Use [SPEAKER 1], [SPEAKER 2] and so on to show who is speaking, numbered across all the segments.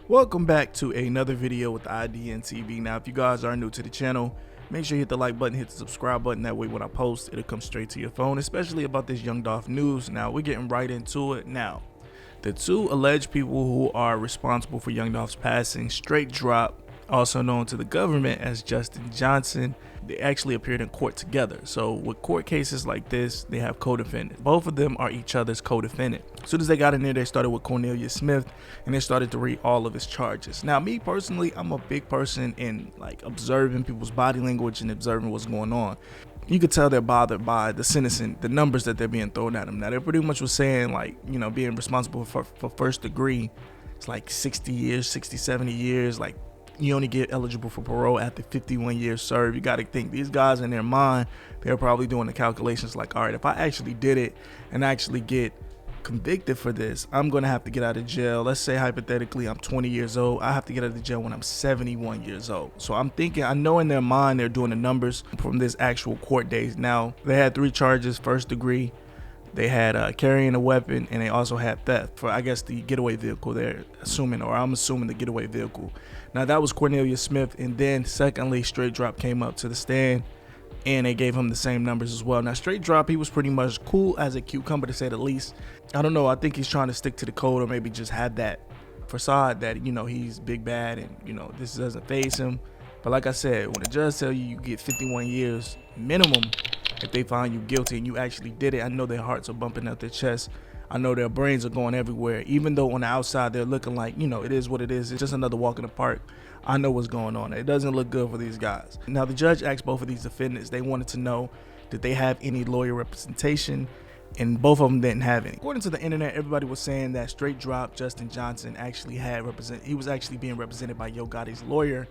[SPEAKER 1] Welcome back to another video with IDN Now, if you guys are new to the channel, make sure you hit the like button, hit the subscribe button. That way when I post, it'll come straight to your phone, especially about this young Dolph news. Now, we're getting right into it. Now, the two alleged people who are responsible for young Dolph's passing straight drop, also known to the government as Justin Johnson, they actually appeared in court together. So with court cases like this, they have co-defendants. Both of them are each other's co-defendant. As soon as they got in there, they started with Cornelius Smith and they started to read all of his charges. Now, me personally, I'm a big person in like observing people's body language and observing what's going on. You could tell they're bothered by the sentencing, the numbers that they're being thrown at them. Now, they pretty much was saying like, you know, being responsible for first degree, it's like 60 years, 60, 70 years, like you only get eligible for parole after 51 years served. You got to think these guys in their mind, they're probably doing the calculations like, all right, if I actually did it and actually get convicted for this, I'm going to have to get out of jail. Let's say hypothetically I'm 20 years old. I have to get out of jail when I'm 71 years old. So I'm thinking, I know in their mind they're doing the numbers from this actual court days. Now, they had 3 charges, first degree. They had carrying a weapon, and they also had theft for, I guess, the getaway vehicle they're assuming, or I'm assuming the getaway vehicle. Now, that was Cornelius Smith, and then secondly, Straight Drop came up to the stand, and they gave him the same numbers as well. Now, Straight Drop, he was pretty much cool as a cucumber, to say the least. I don't know, I think he's trying to stick to the code, or maybe just have that facade that, you know, he's big bad, and, you know, this doesn't faze him. But like I said, when the judge tell you get 51 years minimum, if they find you guilty and you actually did it, I know their hearts are bumping out their chest. I know their brains are going everywhere. Even though on the outside they're looking like, you know, it is what it is. It's just another walk in the park. I know what's going on. It doesn't look good for these guys. Now, the judge asked both of these defendants, they wanted to know, did they have any lawyer representation? And both of them didn't have any. According to the internet, everybody was saying that Straight Drop Justin Johnson actually had he was actually being represented by Yo Gotti's lawyer,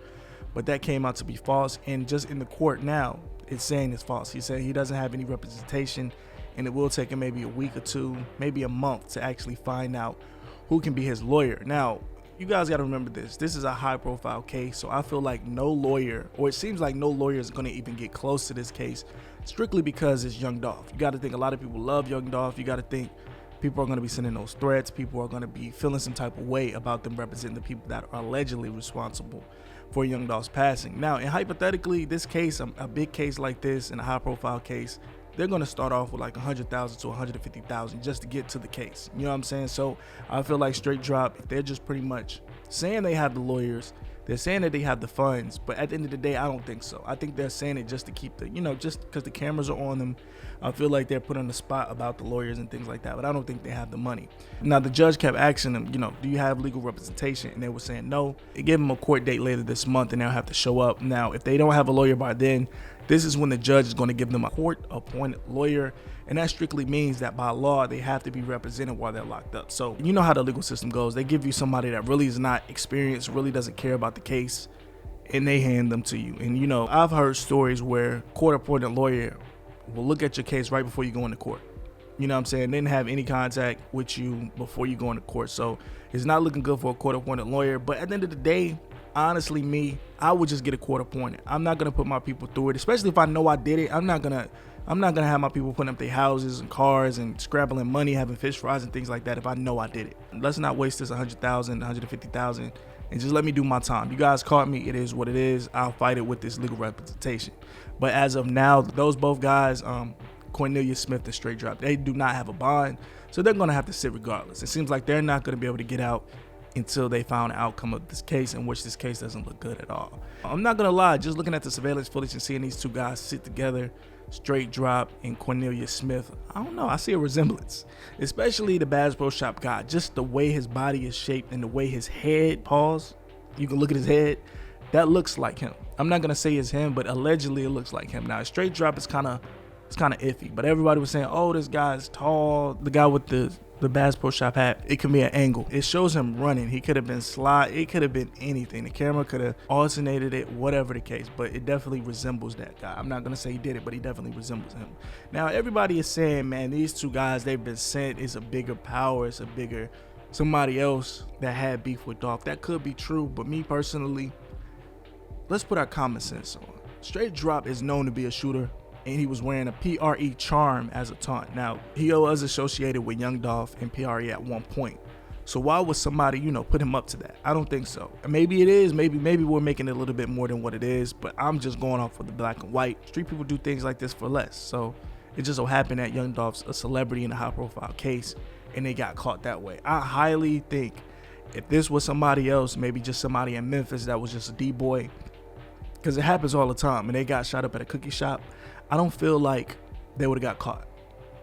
[SPEAKER 1] but that came out to be false. And just in the court now, it's saying it's false. He said he doesn't have any representation, and it will take him maybe a week or two, maybe a month to actually find out who can be his lawyer. Now, you guys got to remember this. This is a high-profile case, so I feel like no lawyer, or it seems like no lawyer is going to even get close to this case, strictly because it's young Dolph. You got to think a lot of people love young Dolph. You got to think people are going to be sending those threats. People are going to be feeling some type of way about them representing the people that are allegedly responsible for young Dolph's passing. Now, and hypothetically, this case, a big case like this, and a high-profile case, they're going to start off with like 100,000 to 150,000 just to get to the case. You know what I'm saying? So I feel like Straight Drop, if they're just pretty much saying they have the lawyers, they're saying that they have the funds, but at the end of the day, I don't think so. I think they're saying it just to keep the, you know, just because the cameras are on them. I feel like they're put on the spot about the lawyers and things like that, but I don't think they have the money. Now, the judge kept asking them, you know, do you have legal representation? And they were saying no. They gave them a court date later this month, and they'll have to show up. Now, if they don't have a lawyer by then, this is when the judge is going to give them a court-appointed lawyer, and that strictly means that by law, they have to be represented while they're locked up. So you know how the legal system goes. They give you somebody that really is not experienced, really doesn't care about the case, and they hand them to you. And, you know, I've heard stories where court-appointed lawyer will look at your case right before you go into court. You know what I'm saying? They didn't have any contact with you before you go into court. So it's not looking good for a court-appointed lawyer. But at the end of the day, honestly, I would just get a court appointed. I'm not gonna put my people through it, especially if I know I did it. I'm not gonna have my people putting up their houses and cars and scrabbling money, having fish fries and things like that if I know I did it. Let's not waste this 100,000, 150,000, and just let me do my time. You guys caught me. It is what it is. I'll fight it with this legal representation. But as of now, those both guys, Cornelius Smith and Straight Drop, they do not have a bond, so they're gonna have to sit regardless. It seems like they're not gonna be able to get out until they found an outcome of this case, in which this case doesn't look good at all. I'm not gonna lie, just looking at the surveillance footage and seeing these two guys sit together, Straight Drop and Cornelius Smith, I don't know, I see a resemblance, especially the Bass Pro Shop guy. Just the way his body is shaped and the way his head, pause, you can look at his head, that looks like him. I'm not gonna say it's him, but allegedly it looks like him. Now, Straight Drop is kind of iffy, but everybody was saying, oh, this guy's tall, the guy with the Bass Pro Shop hat, it could be an angle. It shows him running. He could have been slide. It could have been anything. The camera could have alternated it, whatever the case, but it definitely resembles that guy. I'm not going to say he did it, but he definitely resembles him. Now, everybody is saying, man, these two guys, they've been sent. It's a bigger power. It's a bigger somebody else that had beef with Dolph. That could be true, but me personally, let's put our common sense on. Straight Drop is known to be a shooter, and he was wearing a PRE charm as a taunt. Now, he was associated with young Dolph and PRE at one point. So why would somebody, you know, put him up to that? I don't think so. And maybe it is. Maybe we're making it a little bit more than what it is. But I'm just going off of the black and white. Street people do things like this for less. So it just so happened that Young Dolph's a celebrity in a high-profile case, and they got caught that way. I highly think if this was somebody else, maybe just somebody in Memphis that was just a D-boy, because it happens all the time, and they got shot up at a cookie shop, I don't feel like they would have got caught,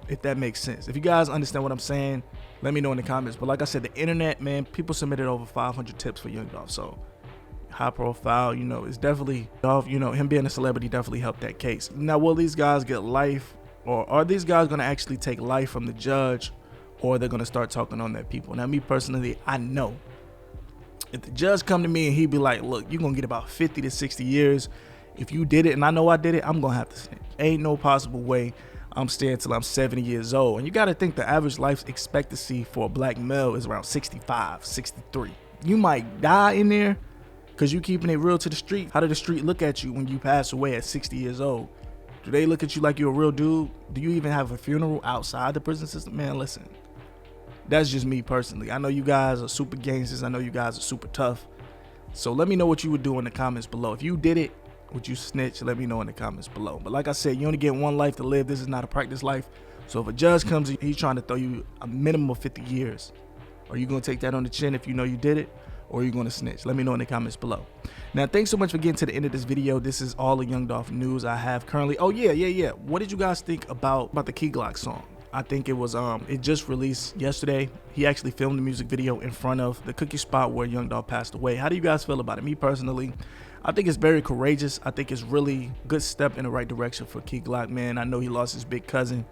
[SPEAKER 1] if that makes sense. If you guys understand what I'm saying, let me know in the comments. But like I said, the internet, man, people submitted over 500 tips for Young Dolph. So high profile, you know, it's definitely Dolph, you know, him being a celebrity definitely helped that case. Now, will these guys get life, or are these guys going to actually take life from the judge, or they're going to start talking on their people? Now, me personally, I know if the judge come to me and he be like, look, you're going to get about 50 to 60 years. If you did it and I know I did it, I'm going to have to snitch. Ain't no possible way I'm staying till I'm 70 years old. And you got to think the average life expectancy for a black male is around 65, 63. You might die in there because you keeping it real to the street. How did the street look at you when you pass away at 60 years old? Do they look at you like you're a real dude? Do you even have a funeral outside the prison system? Man, listen, that's just me personally. I know you guys are super gangsters. I know you guys are super tough. So let me know what you would do in the comments below. If you did it, would you snitch? Let me know in the comments below. But like I said, you only get one life to live. This is not a practice life. So if a judge comes, he's trying to throw you a minimum of 50 years. Are you going to take that on the chin if you know you did it? Or are you going to snitch? Let me know in the comments below. Now, thanks so much for getting to the end of this video. This is all the Young Dolph news I have currently. Oh, yeah. What did you guys think about the Gloc song? I think it was, it just released yesterday. He actually filmed the music video in front of the cookie spot where Young Dolph passed away. How do you guys feel about it? Me personally, I think it's very courageous. I think it's really good step in the right direction for Gloc, man. I know he lost his big cousin.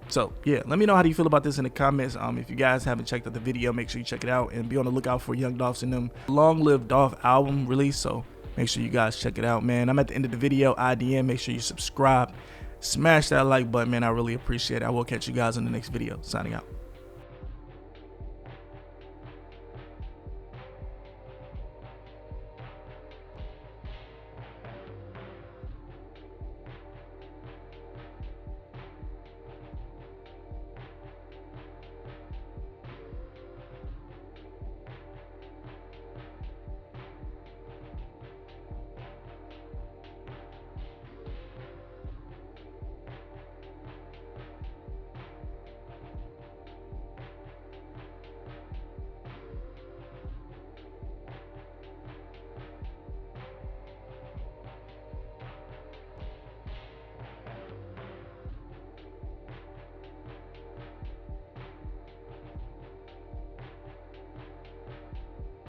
[SPEAKER 1] So yeah, let me know how do you feel about this in the comments. If you guys haven't checked out the video, make sure you check it out and be on the lookout for Young Dolph's and them Long Live Dolph album release. So make sure you guys check it out, man. I'm at the end of the video. IDM, make sure you subscribe, smash that like button, man. I really appreciate it. I will catch you guys in the next video. Signing out.